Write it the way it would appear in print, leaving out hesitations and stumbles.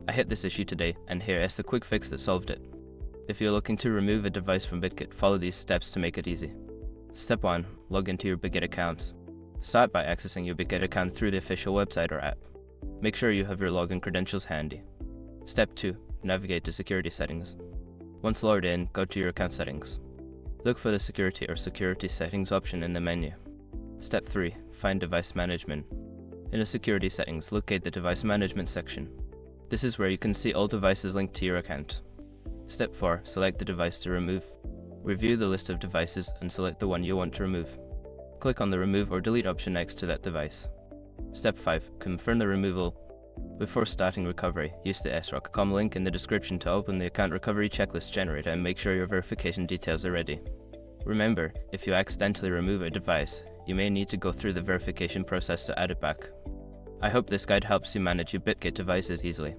I hit this issue today, and here is the quick fix that solved it. If you're looking to remove a device from Bitget, follow these steps to make it easy. Step 1. Log into your Bitget account. Start by accessing your Bitget account through the official website or app. Make sure you have your login credentials handy. Step 2. Navigate to Security Settings. Once logged in, go to your account settings. Look for the Security or Security Settings option in the menu. Step 3. Find Device Management. In the Security Settings, locate the Device Management section. This is where you can see all devices linked to your account. Step 4. Select the device to remove. Review the list of devices and select the one you want to remove. Click on the Remove or Delete option next to that device. Step 5. Confirm the removal. Before starting recovery, use the sroc.com link in the description to open the account recovery checklist generator and make sure your verification details are ready. Remember, if you accidentally remove a device, you may need to go through the verification process to add it back. I hope this guide helps you manage your Bitget devices easily.